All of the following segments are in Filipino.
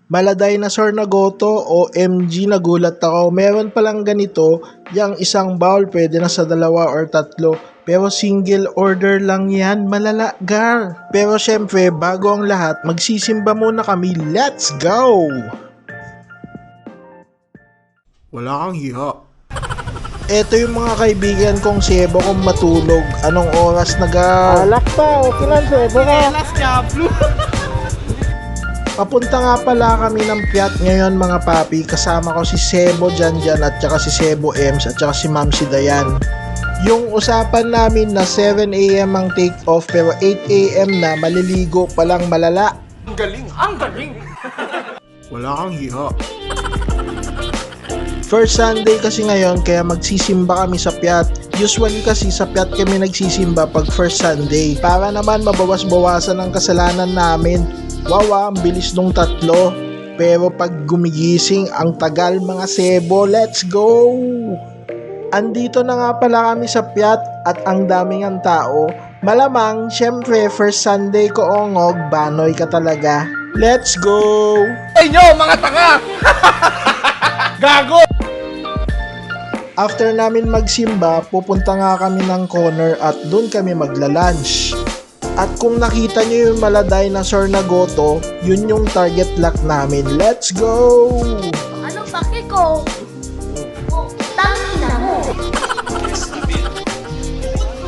Mala Dinosaur na goto o MG, nagulat ako. Meron palang ganito, yung isang bowl pwede na sa dalawa or tatlo. Pero single order lang yan, malala gar. Pero syempre, bago ang lahat, magsisimba muna kami. Let's go! Wala kang hiya. Eto yung mga kaibigan kong sebo kung matulog. Anong oras na gar? Alak pa, okay lang sebo ka. Papunta nga pala kami ng Piat ngayon mga papi. Kasama ko si Sebo Jan at saka si Sebo Ems at saka si Ma'am si Dayan. Yung usapan namin na 7 AM ang take off pero 8 AM na maliligo palang malala. Ang galing! Wala kang hiya. First Sunday kasi ngayon kaya magsisimba kami sa Piat. Usually kasi sa Piat kami nagsisimba pag first Sunday. Para naman mabawas-bawasan ang kasalanan namin. Wow, ang bilis nung tatlo. Pero pag gumigising, ang tagal mga sebo. Let's go! Andito na nga pala kami sa Piat at ang daming ang tao. Malamang, syempre, first Sunday ko ongog, banoy ka talaga. Let's go! Ay nyo, mga tanga! Gago! After namin magsimba, pupunta nga kami ng corner at doon kami magla-lunch. At kung nakita nyo yung Mala Dinosaur na goto, yun yung target lock namin. Let's go! Anong pake ko? Tangina mo!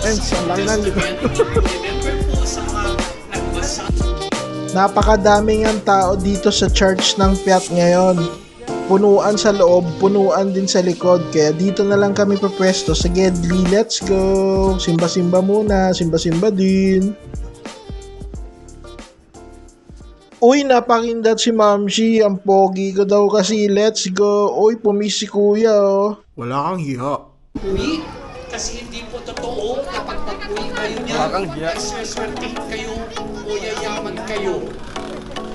Ay, ang laki ng likod. Napakadaming ang tao dito sa church ng Piat ngayon. Punuan sa loob, punuan din sa likod. Kaya dito na lang kami papwesto sa Gedli. Let's go! Simba-simba muna, simba-simba din. Uy, napakindat si Mamshi. Ang pogi ko daw kasi. Let's go. Uy, pumis si kuya oh. Wala kang hiya. Uwi, kasi hindi po totoo kapag mag-uwi kayo niya, swertihin kayo o yayaman kayo.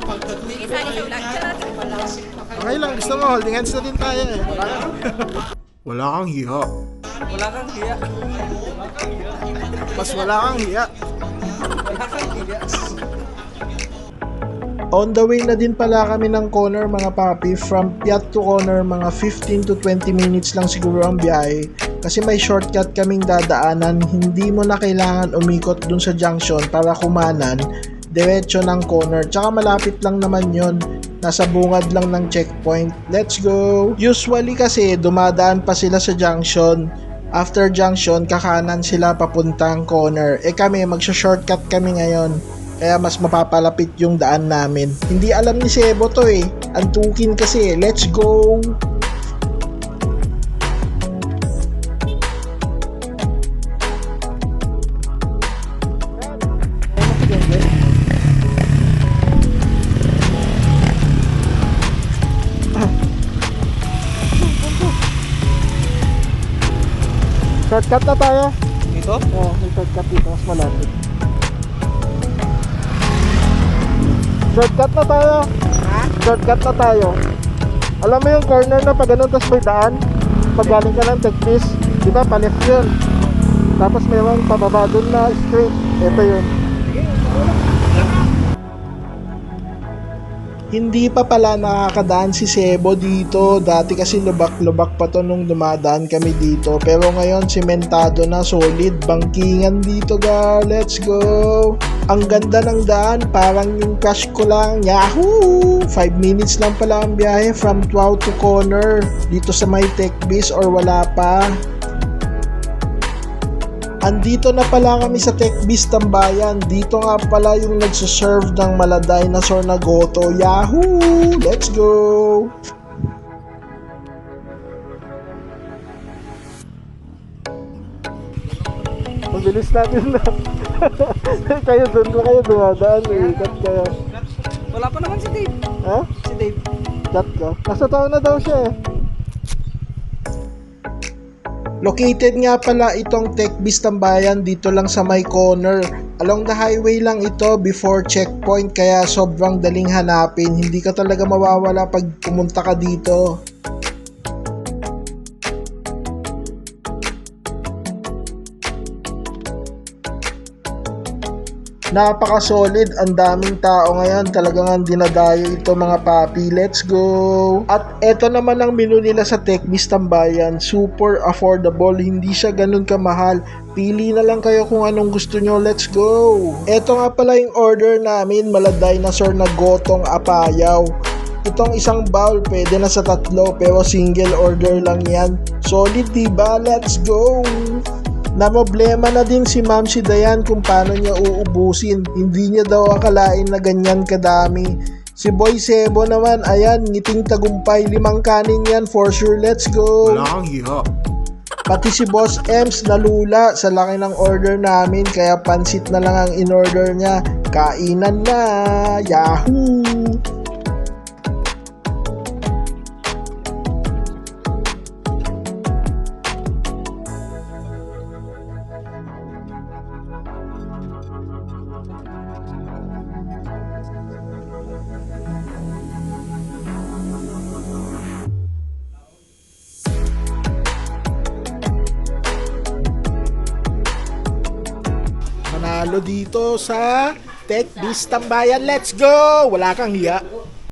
Pag mag-uwi kayo niya, malasik pa kayo. Okay lang, gusto mo, holding hands na din tayo eh. Wala kang hiya. Mas wala kang hiya. On the way na din pala kami ng corner mga papi. From Piat to corner, mga 15 to 20 minutes lang siguro ang biyahe. Kasi may shortcut kaming dadaanan. Hindi mo na kailangan umikot dun sa junction para kumanan. Diretso ng corner. Tsaka malapit lang naman yon. Nasa bungad lang ng checkpoint. Let's go! Usually kasi dumadaan pa sila sa junction. After junction, kakanan sila papuntang corner. Kami, magsha-shortcut kami ngayon. Kaya mas mapapalapit yung daan namin. Hindi alam ni Sebo to eh. Antukin kasi. Let's go! Shortcut na tayo. Dito? Oo, may shortcut dito, mas malapit. Shortcut na tayo. Shortcut na tayo. Alam mo yung corner na pag ganun, tapos may daan. Pag galing ka ng Techbis, di ba, paleft yun. Tapos mayroong pababa dun na straight. Ito yun. Hindi pa pala nakakadaan si Sebo dito. Dati kasi lubak-lubak pa to nung dumadaan kami dito. Pero ngayon sementado na, solid. Bangkingan dito ga. Let's go! Ang ganda ng daan. Parang yung crush ko lang. Yahoo! 5 minutes lang pala ang biyahe from Tuaw to corner. Dito sa may Techbis or wala pa. Andito na pala kami sa Techbis Tambayan. Dito nga pala yung nagsaserve ng Mala Dinosaur na goto. Yahoo! Let's go! Mabilis natin na. Kayo doon na kayo dumadaan. Ikat kayo. Wala pa naman si Dave. Ha? Si Dave. Cut ka? Nasa taon na daw siya eh. Located nga pala itong Techbis Tambayan dito lang sa may corner. Along the highway lang ito before checkpoint kaya sobrang daling hanapin. Hindi ka talaga mawawala pag pumunta ka dito. Napaka-solid, ang daming tao ngayon, talagang ang dinadayo ito mga papi. Let's go! At eto naman ang menu nila sa TechBiz Tambayan, super affordable, hindi siya ganun kamahal. Pili na lang kayo kung anong gusto nyo, let's go! Eto nga pala yung order namin, mala dinosaur na gotong apayaw. Itong isang bowl, pwede na sa 3, pero single order lang yan. Solid diba? Let's go! Namoblema na din si Ma'am si Dayan kung paano niya uubusin. Hindi niya daw akalain na ganyan kadami. Si Boy Sebo naman, ayan, ngiting tagumpay. 5 kanin yan for sure. Let's go! Wala kang hiya. Pati si Boss Ems nalula sa laki ng order namin, kaya pansit na lang ang in-order niya. Kainan na! Yahoo! Manalo dito sa TechBiz Tambayan. Let's go! Wala kang hiya.